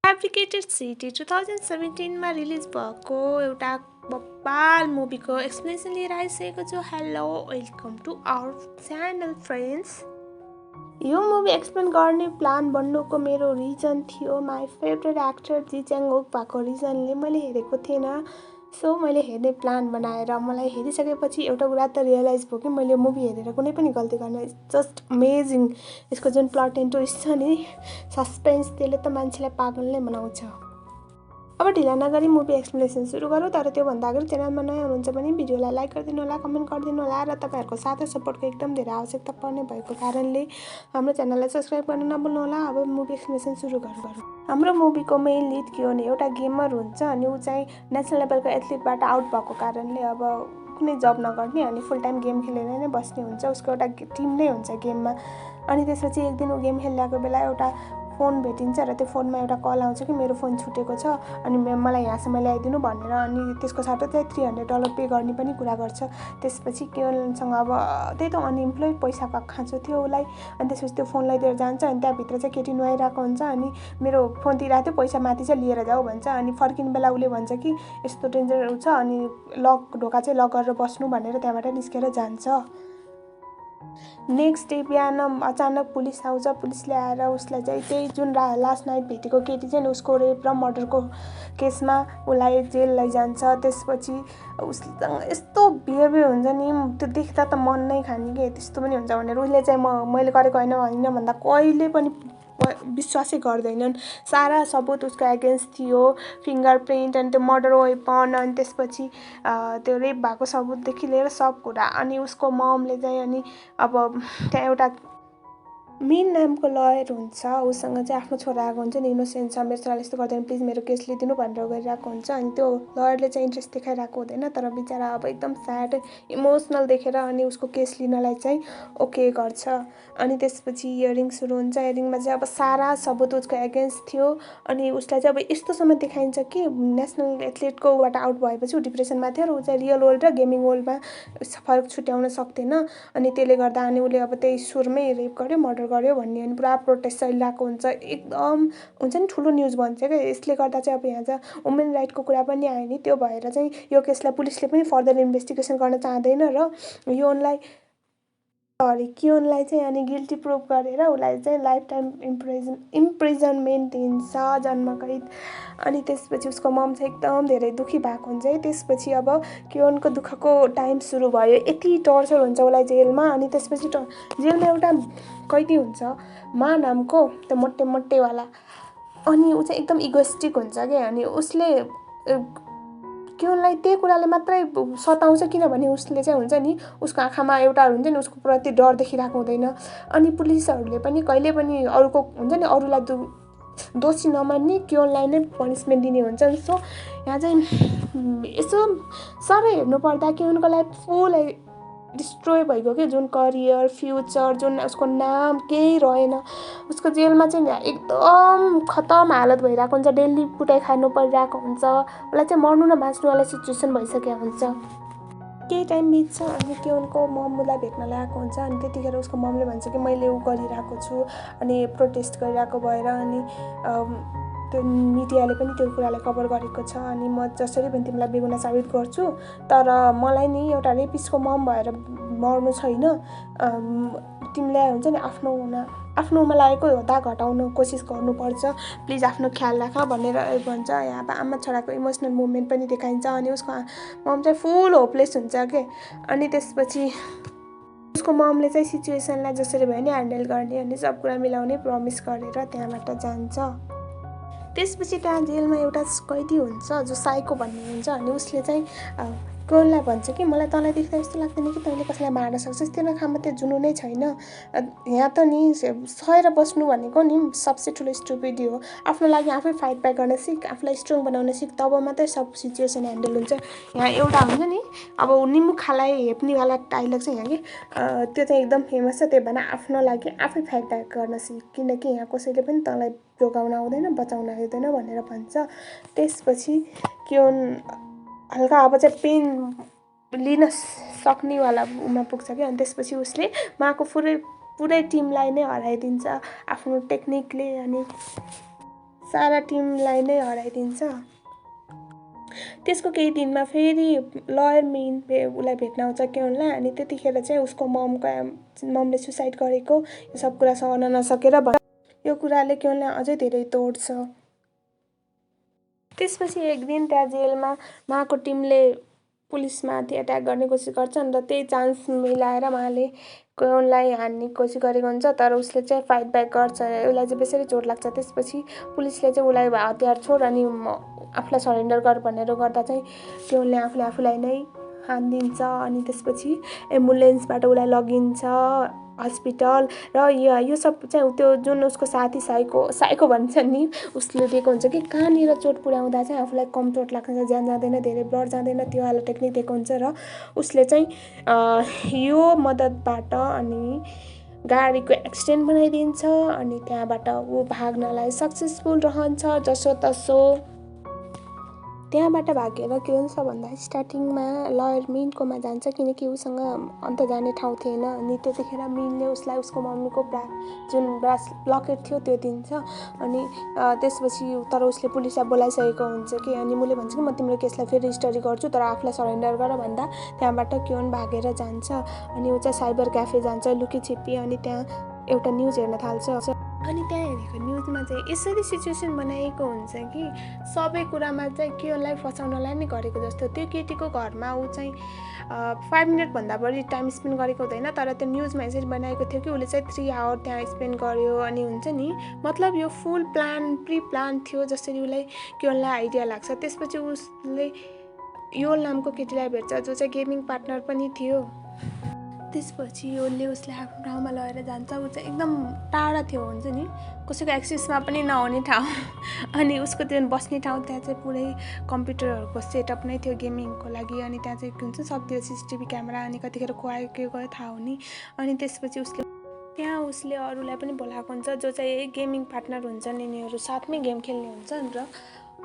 Fabricated city 2017 मा release भएको एउटा बब्बाल मुभीको एक्सप्लेनेसन लिएर आइसकेको छु। Hello, welcome to our channel friends. यो मुभी एक्सप्लेन गर्ने प्लान बन्नुको मेरो रिजन थियो my favourite actor Ji Chang Wook भएको रिजनले मैले हेरेको थिएन। सो मैले हेर्ने प्लान बनाएर मलाई हेरिसकेपछि एउटा कुरा त रियलाइज भयो कि मैले मुभी हेरेर कुनै पनि गल्ती गर्ने। Just amazing. यसको जुन प्लट एन्ड ट्विस्ट छ नि, सस्पेन्स, त्यसले त मान्छेलाई पागल नै बनाउँछ। अब ढिला नगरी मुभी एक्सप्लेनेसन सुरु गरौँ। तर त्योभन्दा अगाडि च्यानलमा नयाँ हुनुहुन्छ भने भिडियोलाई लाइक गरिदिनु होला, कमेन्ट गरिदिनु होला र तपाईँहरूको साथ र सपोर्टको एकदम धेरै आवश्यकता पर्ने भएको कारणले हाम्रो च्यानललाई सब्सक्राइब गर्न नभुल्नु होला। अब मुभी एक्सप्लेनेसन सुरु गरौँ। हाम्रो मुभीको मेन लिड कियोन एउटा गेमर हुन्छ अनि ऊ चाहिँ नेसनल लेभलको एथलिटबाट आउट भएको कारणले अब कुनै जब नगर्ने अनि फुल टाइम गेम खेलेर नै बस्ने हुन्छ। उसको एउटा टिम नै हुन्छ गेममा। अनि त्यसपछि एक दिन ऊ गेम खेलिरहेको बेला एउटा फोन भेटिन्छ र त्यो फोनमा एउटा कल आउँछ कि मेरो फोन छुटेको छ अनि मलाई यहाँसम्म ल्याइदिनु भनेर। अनि त्यसको साटो चाहिँ $300 पे गर्ने पनि कुरा गर्छ। त्यसपछि कियोनसँग अब त्यही त अनइम्प्लोइड पैसाको खाँचो थियो उसलाई। अनि त्यसपछि त्यो फोन लिएर जान्छ अनि त्यहाँभित्र चाहिँ केटी नुहाइरहेको हुन्छ अनि मेरो फोन तिरेको थियो, पैसा माथि चाहिँ लिएर जाऊ भन्छ। अनि फर्किने बेला उसले भन्छ कि यस्तो डेन्जर छ अनि ढोका चाहिँ लक गरेर बस्नु भनेर त्यहाँबाट निस्केर जान्छ। नेक्स्ट डे बिहान अचानक पुलिस आउँछ। पुलिसले आएर उसलाई चाहिँ त्यही जुन लास्ट नाइट भेटेको केटी चाहिँ उसको रेप र मर्डरको केसमा उसलाई जेल लैजान्छ। त्यसपछि उससँग यस्तो बिहेभियर हुन्छ नि, त्यो देख्दा त मन नै खाने कि त्यस्तो पनि हुन्छ भनेर। उसले चाहिँ मैले गरेको होइन भन्दा कहिले पनि विश्वासै गर्दैनन्। सारा सबुत उसको एगेन्स्ट थियो, फिङ्गर प्रिन्ट अनि त्यो मर्डर वेपन अनि त्यसपछि त्यो रेप भएको सबुतदेखि लिएर सब कुरा। अनि उसको ममले चाहिँ अनि अब त्यहाँ एउटा मेन नामको लयर हुन्छ, उसँग चाहिँ आफ्नो छोरा आएको हुन्छ नि, इनोसेन्ट छ, मेरो छोराले यस्तो गर्दैन, प्लिज मेरो केस लिइदिनु भनेर गरिरहेको हुन्छ। अनि त्यो लयरले चाहिँ इन्ट्रेस्ट देखाइरहेको हुँदैन, तर बिचरा अब एकदम स्याड इमोसनल देखेर अनि उसको केस लिनलाई चाहिँ ओके गर्छ। अनि त्यसपछि हियरिङ सुरु हुन्छ। हियरिङमा चाहिँ अब सारा सबुत उसको एगेन्स्ट थियो अनि उसलाई चाहिँ अब यस्तोसम्म देखाइन्छ कि नेसनल एथलिटको बाट आउट भएपछि ऊ डिप्रेसनमा थियो र ऊ चाहिँ रियल वर्ल्ड र गेमिङ वर्ल्डमा फरक छुट्याउन सक्दैन। अनि त्यसले गर्दा अनि उसले अब त्यही सुरमै रेप गर्यो, मर्डर गर्यो भन्ने अनि पुरा प्रोटेस्ट चलिरहेको हुन्छ। एकदम हुन्छ नि ठुलो न्युज भन्छ क्या। यसले गर्दा चाहिँ अब यहाँ चाहिँ वुमेन राइटको कुरा पनि आयो नि, त्यो भएर चाहिँ यो केसलाई पुलिसले पनि फर्दर इन्भेस्टिगेसन गर्न चाहँदैन र कियोनलाई चाहिँ अनि गिल्टी प्रुभ गरेर उसलाई चाहिँ लाइफ टाइम इम्प्रिजनमेन्ट दिन्छ, जन्मकैद। अनि त्यसपछि उसको मम चाहिँ एकदम धेरै दुखी भएको हुन्छ है। त्यसपछि अब कियोनको दुःखको टाइम सुरु भयो। यति टर्चर हुन्छ उसलाई जेलमा। अनि त्यसपछि जेलमा एउटा कैदी हुन्छ मा नामको, त्यो मोटेवाला। अनि ऊ चाहिँ एकदम इगोइस्टिक हुन्छ क्या। अनि उसले कियोनलाई त्यही कुराले मात्रै सताउँछ किनभने उसले चाहिँ हुन्छ नि उसको आँखामा एउटा हुन्छ नि उसको प्रति डर देखिरहेको हुँदैन। अनि पुलिसहरूले पनि कहिले पनि अरूको हुन्छ नि अरूलाई दोषी नमान्ने, कियोनलाई नै पनिसमेन्ट दिने हुन्छ। सो यहाँ चाहिँ यसो साह्रै हेर्नुपर्दा कियोनको लाइफ फुल डिस्ट्रोय भइगयो कि, जुन करियर, फ्युचर, जुन उसको नाम केही रहेन। उसको जेलमा चाहिँ एकदम खतम हालत भइरहेको हुन्छ, डेली कुटाइ खानु परिरहेको हुन्छ। उसलाई चाहिँ मर्नु न बाँच्नुवाला सिचुएसन भइसकेको हुन्छ। केही टाइम बित्छ अनि कियोनको मम उसलाई भेट्न ल्याएको हुन्छ। अनि त्यतिखेर उसको ममले भन्छ कि मैले ऊ गरिरहेको छु अनि प्रोटेस्ट गरिरहेको भएर अनि त्यो मिडियाले पनि त्यो कुरालाई कभर गरेको छ अनि म जसरी पनि तिमीलाई बेगुना साबित गर्छु, तर मलाई नि एउटा रेपिस्टको मम भएर मर्नु छैन। तिमीलाई हुन्छ नि आफ्नोमा लागेको दाग हटाउन कोसिस गर्नुपर्छ, प्लिज आफ्नो ख्याल राख भनेर भन्छ। यहाँ आमा छोराको इमोसनल मुभमेन्ट पनि देखाइन्छ। अनि उसको मम चाहिँ फुल होपलेस हुन्छ के। अनि त्यसपछि उसको ममले चाहिँ सिचुएसनलाई जसरी भयो नि ह्यान्डल गर्ने अनि सब कुरा मिलाउने प्रमिस गरेर त्यहाँबाट जान्छ। त्यसपछि त्यहाँ जेलमा एउटा कैदी हुन्छ जो साइको भन्ने हुन्छ। अनि उसले चाहिँ कियोनलाई भन्छ कि मलाई तँलाई देख्दा यस्तो लाग्दैन कि तैँले कसैलाई मार्न सक्छस्, तेरो नाकमा त्यो जुनू नै छैन। यहाँ त नि सहेर बस्नु भनेको नि सबसे ठुलो स्टुपिडी हो। आफ्नो लागि आफै फाइट ब्याक गर्न सिक, आफूलाई स्ट्रङ बनाउन सिक, तब मात्रै सब सिचुएसन ह्यान्डल हुन्छ। यहाँ एउटा हुन्छ नि अब निम्बु खालाई हेप्नेवाला डाइलग चाहिँ यहाँ कि त्यो चाहिँ एकदम फेमस छ। त्यही भएर आफ्नो लागि आफै फाइट ब्याक गर्न सिक, किनकि यहाँ कसैले पनि तँलाई जोगाउन आउँदैन, बचाउन आउँदैन भनेर भन्छ। त्यसपछि कियोन हल्का अब चाहिँ पेन लिन सक्नेवाला उमा पुग्छ क्या। अनि त्यसपछि उसले माको पुरै टिमलाई नै हराइदिन्छ आफ्नो टेक्निकले। अनि सारा टिमलाई नै हराइदिन्छ। त्यसको केही दिनमा फेरि लयर मेन उसलाई भेट्न आउँछ केवललाई। अनि त्यतिखेर चाहिँ उसको ममले सुसाइड गरेको यो सब कुरा सहन नसकेर यो कुराले केवललाई अझै धेरै तोड्छ। त्यसपछि एक दिन त्यहाँ जेलमा माको टिमले पुलिसमाथि एट्याक गर्ने कोसिस गर्छन् र त्यही चान्स मिलाएर उहाँले केवललाई हान्ने कोसिस गरेको हुन्छ। तर उसले चाहिँ फाइट ब्याक गर्छ, उसलाई चाहिँ बेसरी चोट लाग्छ। त्यसपछि पुलिसले चाहिँ उसलाई हतियार छोड अनि आफूलाई सरेन्डर गर भनेर गर्दा चाहिँ केवलले आफूलाई नै हानिदिन्छ। अनि त्यसपछि एम्बुलेन्सबाट उसलाई लगिन्छ हस्पिटल। र यो सब चाहिँ त्यो जुन उसको साथी साइको भन्छ नि, उसले दिएको हुन्छ कि कहाँनिर चोट पुर्याउँदा चाहिँ आफूलाई कम चोट लाग्छ, ज्यान जाँदैन, धेरै ब्लड जाँदैन, त्यो वाला टेक्निक दिएको हुन्छ। र उसले चाहिँ यो मद्दतबाट अनि गाडीको एक्सिडेन्ट बनाइदिन्छ। अनि त्यहाँबाट ऊ भाग्नलाई सक्सेसफुल रहन्छ जसोतसो। त्यहाँबाट भागेर के हुन्छ भन्दा स्टार्टिङमा लयर मिनकोमा जान्छ, किनकि उसँग अन्त जाने ठाउँ थिएन। अनि त्यतिखेर मिनले उसलाई उसको मम्मीको जुन ब्रास लकेट थियो त्यो दिन्छ। अनि त्यसपछि तर उसले पुलिसलाई बोलाइसकेको हुन्छ कि, अनि उसले भन्छ कि म तिम्रो केसलाई फेरि स्टडी गर्छु, तर आफूलाई सरेन्डर गर भन्दा त्यहाँबाट केवन भागेर जान्छ। अनि ऊ चाहिँ साइबर क्याफे जान्छ लुकी छिप्पी। अनि त्यहाँ एउटा न्युज हेर्न थाल्छ। अनि त्यहाँ हेरेको न्युजमा चाहिँ यसरी सिचुएसन बनाइएको हुन्छ कि सबै कुरामा चाहिँ केवललाई फसाउनलाई नै गरेको जस्तो। त्यो केटीको घरमा ऊ चाहिँ 5 मिनटभन्दा बढी टाइम स्पेन्ड गरेको हुँदैन, तर त्यो न्युजमा यसरी बनाएको थियो कि उसले चाहिँ 3 आवर त्यहाँ स्पेन्ड गर्यो। अनि हुन्छ नि, मतलब यो फुल प्री प्लान थियो जसरी उसलाई केवललाई आइडिया लाग्छ। त्यसपछि उसले योल नामको केटीलाई भेट्छ जो चाहिँ गेमिङ पार्टनर पनि थियो। त्यसपछि योलले उसले आफ्नो ठाउँमा लगेर जान्छ। ऊ चाहिँ एकदम टाढा थियो, हुन्छ नि, कसैको एक्सेसमा पनि नहुने ठाउँ। अनि उसको त्यो बस्ने ठाउँ त्यहाँ चाहिँ पुरै कम्प्युटरहरूको सेटअप नै थियो गेमिङको लागि। अनि त्यहाँ चाहिँ हुन्छ सबतिर CCTV क्यामेरा, अनि कतिखेर को आयो के गयो थाहा हुने। अनि त्यसपछि उसले अरूलाई पनि बोलाएको हुन्छ जो चाहिँ यही गेमिङ पार्टनर हुन्छन्, यिनीहरू साथमै गेम खेल्ने हुन्छन्। र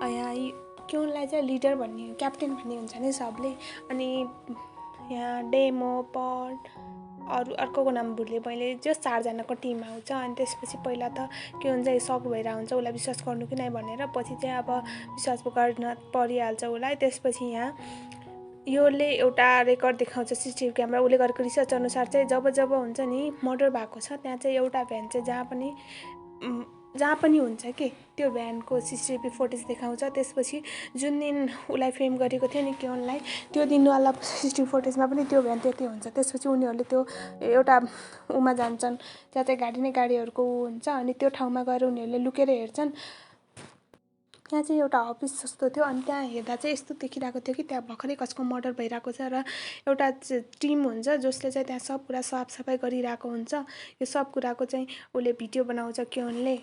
यहाँ केवललाई चाहिँ लिडर भन्ने, क्याप्टेन भन्ने हुन्छ नि सबले। अनि यहाँ डेमो पड अर्कोको नाम भुलेँ मैले, जो 4जनाको टिम आउँछ। अनि त्यसपछि पहिला त के हुन्छ, सक भइरहेको हुन्छ उसलाई विश्वास गर्नु कि नै भनेर। पछि चाहिँ अब विश्वास गर्न परिहाल्छ उसलाई। त्यसपछि यहाँ योले एउटा रेकर्ड देखाउँछ CCTV क्यामेरा। उसले गरेको रिसर्च अनुसार चाहिँ जब हुन्छ नि मर्डर भएको छ, त्यहाँ चाहिँ एउटा भ्यान चाहिँ जहाँ पनि हुन्छ कि त्यो भ्यानको CCTV फुटेज देखाउँछ। त्यसपछि जुन दिन उसलाई फेम गरेको थियो नि केवललाई, त्यो दिनवाला CCTV फुटेजमा पनि त्यो भ्यान त्यति हुन्छ। त्यसपछि उनीहरूले त्यो एउटा उमा जान्छन्, त्यहाँ चाहिँ गाडी नै गाडीहरूको हुन्छ। अनि त्यो ठाउँमा गएर उनीहरूले लुकेर हेर्छन्। त्यहाँ चाहिँ एउटा अफिस जस्तो थियो। अनि त्यहाँ हेर्दा चाहिँ यस्तो देखिरहेको थियो कि त्यहाँ भर्खरै कसको मर्डर भइरहेको छ र एउटा टिम हुन्छ जसले चाहिँ त्यहाँ सब कुरा साफसफाइ गरिरहेको हुन्छ। यो सब कुराको चाहिँ उसले भिडियो बनाउँछ केवलले।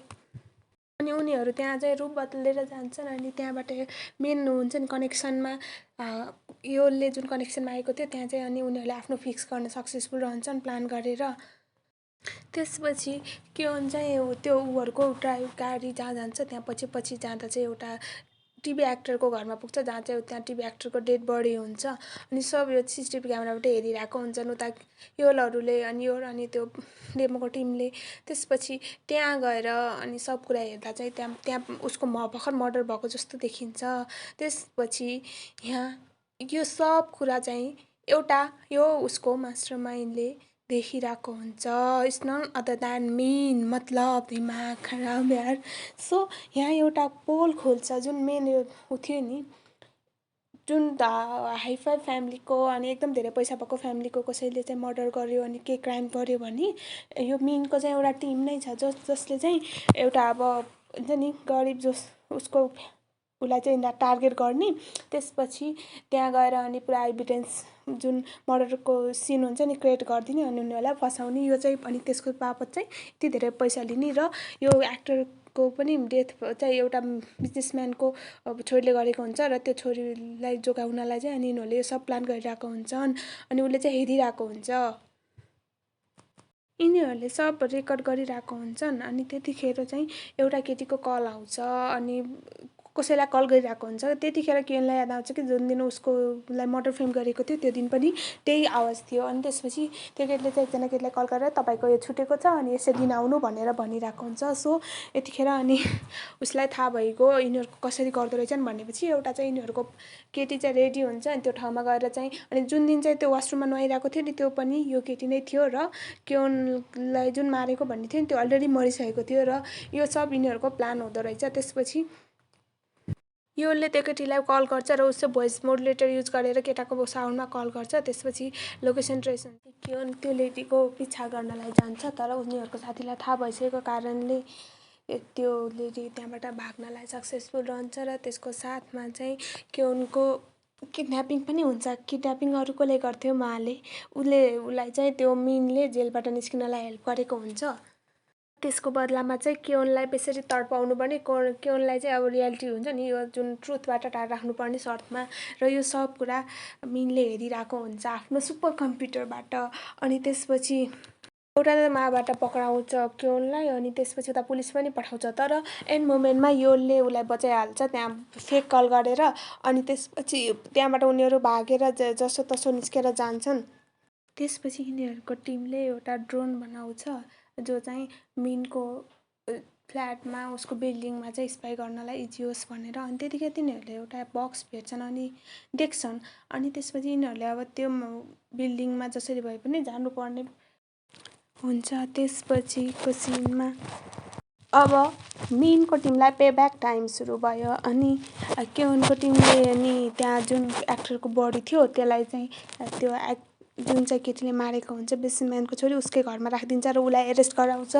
अनि उनीहरू त्यहाँ चाहिँ रूप बदलेर जान्छन्। अनि त्यहाँबाट मेन हुन्छ नि कनेक्सनमा योले जुन कनेक्सनमा आएको थियो त्यहाँ चाहिँ अनि उनीहरूले आफ्नो फिक्स गर्न सक्सेसफुल रहन्छन् प्लान गरेर। त्यसपछि के हुन्छ, त्यो उहरूको गाडी जहाँ जान्छ त्यहाँ पछि जाँदा चाहिँ एउटा टिभी एक्टरको घरमा पुग्छ, जहाँ चाहिँ त्यहाँ टिभी एक्टरको डेड बडी हुन्छ। अनि सब यो CCTV क्यामेराबाट हेरिरहेको हुन्छन् उता योलहरूले अनि त्यो डेमोको टिमले। त्यसपछि त्यहाँ गएर अनि सब कुरा हेर्दा चाहिँ त्यहाँ उसको भर्खर मर्डर भएको जस्तो देखिन्छ। त्यसपछि यहाँ यो सब कुरा चाहिँ एउटा यो उसको मास्टरमाइन्डले देखिरहेको हुन्छ। इट्स नट अदर द्यान मेन, मतलब दिमाग खराब यार। सो यहाँ एउटा पोल खोल्छ जुन मेन ऊ थियो नि, जुन हाइफाई फ्यामिलीको अनि एकदम धेरै पैसा भएको फ्यामिलीको कसैले चाहिँ मर्डर गर्यो अनि के क्राइम गर्यो भने यो मिनको चाहिँ एउटा टिम नै छ जसले चाहिँ एउटा अब हुन्छ नि गरिब उसको उसलाई चाहिँ टार्गेट गर्ने। त्यसपछि त्यहाँ गएर अनि पुरा एभिडेन्स जुन मर्डरको सिन हुन्छ नि क्रिएट गरिदिने अनि उनीहरूलाई फसाउने। यो चाहिँ अनि त्यसको बापत चाहिँ यति धेरै पैसा लिने। र यो एक्टरको पनि डेथ चाहिँ एउटा बिजनेसम्यानको छोरीले गरेको हुन्छ र त्यो छोरीलाई जोगाउनलाई चाहिँ अनि यिनीहरूले यो सब प्लान गरिरहेको हुन्छन्। अनि उसले चाहिँ हेरिरहेको हुन्छ, यिनीहरूले सब रेकर्ड गरिरहेको हुन्छन्। अनि त्यतिखेर चाहिँ एउटा केटीको कल आउँछ। अनि कसैलाई कल गरिरहेको हुन्छ। त्यतिखेर किरणलाई याद आउँछ कि जुन दिन उसकोलाई मर्डर फिल्म गरेको थियो त्यो दिन पनि त्यही आवाज थियो। अनि त्यसपछि त्यो केटीले चाहिँ एकजना केटीलाई कल गरेर तपाईँको यो छुटेको छ अनि यसरी दिन आउनु भनेर भनिरहेको हुन्छ। सो यतिखेर अनि उसलाई थाहा भइगयो यिनीहरूको कसरी गर्दो रहेछन् भनेपछि एउटा चाहिँ यिनीहरूको केटी चाहिँ रेडी हुन्छ अनि त्यो ठाउँमा गएर चाहिँ अनि जुन दिन चाहिँ त्यो वासरुममा नुहाइरहेको थियो नि त्यो पनि यो केटी नै थियो र किरणलाई जुन मारेको भन्ने थियो नि त्यो अलरेडी मरिसकेको थियो र यो सब यिनीहरूको प्लान हुँदो रहेछ। त्यसपछि योले त्यो केटीलाई कल गर्छ र उसले भोइस मोडुलेटर युज गरेर केटाको साउन्डमा कल गर्छ। त्यसपछि लोकेसन ट्रेस हुन्छ। किरण त्यो लेडीको पिछा गर्नलाई जान्छ तर उनीहरूको साथीलाई थाहा भइसकेको कारणले त्यो लेडी त्यहाँबाट भाग्नलाई सक्सेसफुल रहन्छ र त्यसको साथमा चाहिँ किरणको किडन्यापिङ पनि हुन्छ। किडन्यापिङ अरूकोले गर्थ्यो माले उसलाई चाहिँ त्यो मिनले जेलबाट निस्किनलाई हेल्प गरेको हुन्छ। त्यसको बदलामा चाहिँ किरणलाई बेसरी तडपाउनु पर्ने किरणलाई चाहिँ अब रियालिटी हुन्छ नि यो जुन ट्रुथबाट टाढा राख्नुपर्ने शर्तमा र यो सब कुरा मिनले हेरिरहेको हुन्छ आफ्नो सुपर कम्प्युटरबाट। अनि त्यसपछि एउटा माबाट पक्राउँछ किरणलाई अनि त्यसपछि उता पुलिस पनि पठाउँछ तर एन्ड मोमेन्टमा योले उसलाई बचाइहाल्छ त्यहाँ फेक कल गरेर। अनि त्यसपछि त्यहाँबाट उनीहरू भागेर जसो तसो निस्केर जान्छन्। त्यसपछि यिनीहरूको टिमले एउटा ड्रोन बनाउँछ जो चाहिँ मिनको फ्ल्याटमा उसको बिल्डिङमा चाहिँ स्पाई गर्नलाई इजी होस् भनेर। अनि त्यतिखेर तिनीहरूले एउटा बक्स भेट्छन् अनि देख्छन्। अनि त्यसपछि यिनीहरूले अब त्यो बिल्डिङमा जसरी भए पनि जानुपर्ने हुन्छ। त्यसपछिको सिनमा अब मिनको टिमलाई पे ब्याक टाइम सुरु भयो अनि किरणको टिमले अनि त्यहाँ जुन एक्टरको बडी थियो त्यसलाई चाहिँ त्यो जुन चाहिँ केटीले मारेको हुन्छ बेसम्यानको छोरी उसकै घरमा राखिदिन्छ र उसलाई एरेस्ट गराउँछ।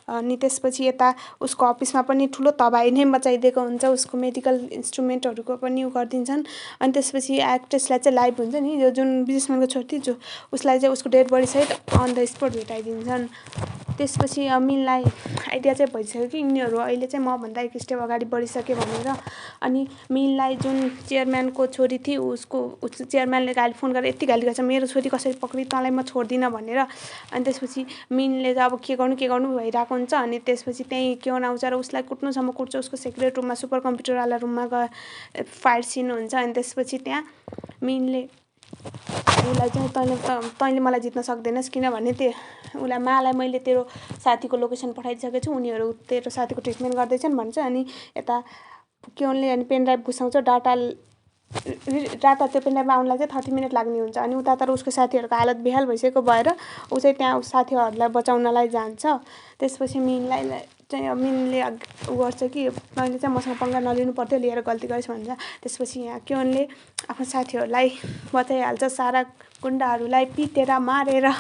अनि त्यसपछि यता उसको अफिसमा पनि ठुलो तबाही नै मचाइदिएको हुन्छ। उसको मेडिकल इन्स्ट्रुमेन्टहरूको पनि उ गरिदिन्छन्। अनि त्यसपछि एक्ट्रेसलाई चाहिँ लाइभ हुन्छ नि यो जुन बिजनेसम्यानको छोरी थियो जो उसलाई चाहिँ उसको डेड बडीसहित अन द स्पट भेटाइदिन्छन्। त्यसपछि मिनलाई आइडिया चाहिँ भइसक्यो कि यिनीहरू अहिले चाहिँ मभन्दा एक स्टेप अगाडि बढिसक्यो भनेर। अनि मिनलाई जुन चेयरम्यानको छोरी थियो उसको चेयरम्यानले गाली फोन गरेर यति गाली गर्छ मेरो छोरी कसरी पक्री तँलाई म छोड्दिनँ भनेर। अनि त्यसपछि मिनले चाहिँ अब के गर्नु भइरहेको हुन्छ। अनि त्यसपछि त्यहीँ किरण आउँछ र उसलाई कुट्नुसम्म कुट्छ। उसको सिक्रेट रुममा सुपर कम्प्युटरवाला रुममा गएर फाइट सिन हुन्छ। अनि त्यसपछि त्यहाँ मिनले उसलाई चाहिँ तैँले मलाई जित्न सक्दैनस् किनभने उसलाई मालाई मैले तेरो साथीको लोकेसन पठाइसकेको छु उनीहरू तेरो साथीको ट्रिटमेन्ट गर्दैछन् भन्छ। अनि यता किरणले अनि पेन ड्राइभ घुसाउँछ डाटा त्यो पेन ड्राइभमा आउनलाई चाहिँ 30 मिनट लाग्ने हुन्छ। अनि उता तर उसको साथीहरूको हालत बेहाल भइसकेको भएर ऊ चाहिँ त्यहाँ साथीहरूलाई बचाउनलाई जान्छ। त्यसपछि मिनले उ गर्छ कि तैँले चाहिँ मसँग पंगा नलिनु पर्थ्यो लिएर गल्ती गरेछ भन्छ। त्यसपछि यहाँ किरणले आफ्नो साथीहरूलाई बचाइहाल्छ सारा गुन्डाहरूलाई पिटेर मारेर।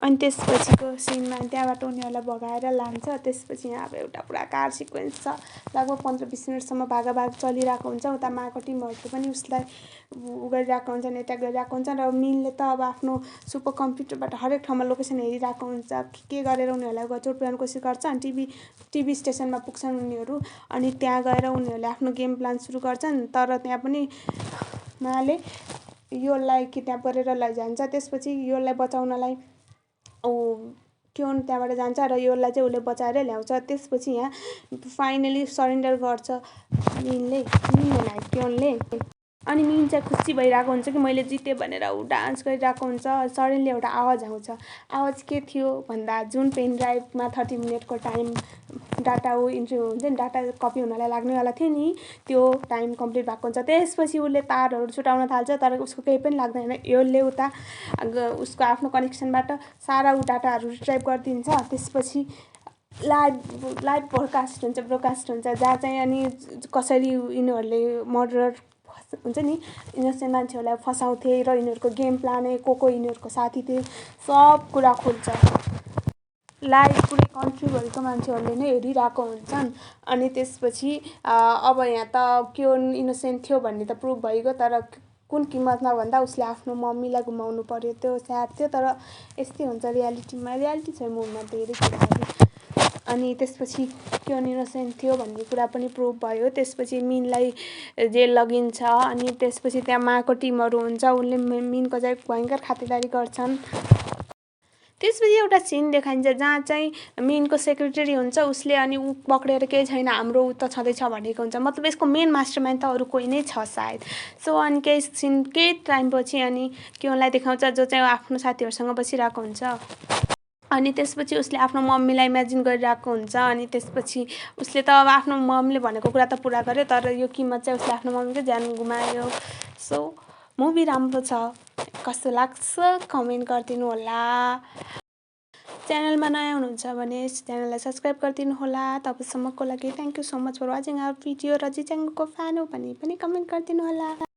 अनि त्यसपछिको सिनमा त्यहाँबाट उनीहरूलाई भगाएर लान्छ। त्यसपछि यहाँ अब एउटा पुरा कार सिक्वेन्स छ लगभग 15-20 मिनटसम्म भागाभाग चलिरहेको हुन्छ। उता माको टिमहरूले पनि उसलाई उ गरिरहेको हुन्छ एट्याक गरिरहेको हुन्छ र मिनले त अब आफ्नो सुपर कम्प्युटरबाट हरेक ठाउँमा लोकेसन हेरिरहेको हुन्छ के गरेर उनीहरूलाई चोट पुर्याउनु कोसिस गर्छ। अनि टिभी स्टेसनमा पुग्छन् उनीहरू। अनि त्यहाँ गएर उनीहरूले आफ्नो गेम प्लान सुरु गर्छन् तर त्यहाँ पनि माले योलाई किडन्याप गरेर लैजान्छ। त्यसपछि योलाई बचाउनलाई किरण त्यहाँबाट जान्छ र योलाई चाहिँ उसले बचाएर ल्याउँछ। त्यसपछि यहाँ फाइनली सरेन्डर गर्छ किरणले। अनि मिन चाहिँ खुसी भइरहेको हुन्छ कि मैले जितेँ भनेर ऊ डान्स गरिरहेको हुन्छ। सडनली एउटा आवाज आउँछ। आवाज के थियो भन्दा जुन पेन ड्राइभमा 30 मिनटको टाइम डाटा इन्ट्री हुन्छ नि डाटा कपी हुनलाई लाग्नेवाला थियो नि त्यो टाइम कम्प्लिट भएको हुन्छ। त्यसपछि उसले तारहरू छुटाउन थाल्छ तर उसको केही पनि लाग्दैन। यसले उता उसको आफ्नो कनेक्सनबाट सारा डाटाहरू रिट्राइभ गरिदिन्छ। त्यसपछि लाइभ ब्रोडकास्ट हुन्छ जहाँ चाहिँ अनि कसरी यिनीहरूले मर्डर हुन्छ नि इनोसेन्ट मान्छेहरूलाई फसाउँथे र यिनीहरूको गेम प्लान को यिनीहरूको साथी थिए सब कुरा खुल्छ। लाइभ पुरै कन्ट्रीभरिको मान्छेहरूले नै हेरिरहेको हुन्छन्। अनि त्यसपछि अब यहाँ त किरण इनोसेन्ट थियो भन्ने त प्रुभ भइगयो तर कुन किम्मतमा भन्दा उसले आफ्नो मम्मीलाई गुमाउनु पर्यो त्यो स्याड थियो तर यस्तै हुन्छ रियालिटीमा रियालिटी छ मुभीमा धेरै कुराहरू। अनि त्यसपछि किरण इनोसेन्ट थियो भन्ने कुरा पनि प्रुभ भयो। त्यसपछि मिनलाई जेल लगिन्छ। अनि त्यसपछि त्यहाँ माको टिमहरू हुन्छ उनले मिनको चाहिँ भयङ्कर खातिरदारी गर्छन्। त्यसपछि एउटा सिन देखाइन्छ जहाँ चाहिँ मेनको सेक्रेटरी हुन्छ उसले अनि ऊ पक्रेर केही छैन हाम्रो ऊ त छँदैछ भनेको हुन्छ मतलब यसको मेन मास्टरमाइन्ड त अरू कोही नै छ सायद। सो अनि केही टाइमपछि अनि क्योलाई देखाउँछ जो चाहिँ आफ्नो साथीहरूसँग बसिरहेको हुन्छ अनि त्यसपछि उसले आफ्नो मम्मीलाई इमेजिन गरिरहेको हुन्छ अनि त्यसपछि उसले त अब आफ्नो मम्मीले भनेको कुरा त पुरा गर्यो तर यो किमत चाहिँ उसले आफ्नो मम्मीको ज्यान गुमायो। सो मुभी राम्रो छ, कस्तो लाग्छ कमेन्ट गरिदिनु होला। च्यानलमा नयाँ हुनुहुन्छ भने च्यानललाई सब्सक्राइब गरिदिनु होला। तबसम्मको लागि thank you so much for watching our video. र जिच्याङको फ्यान हो भने पनि कमेन्ट गरिदिनु होला।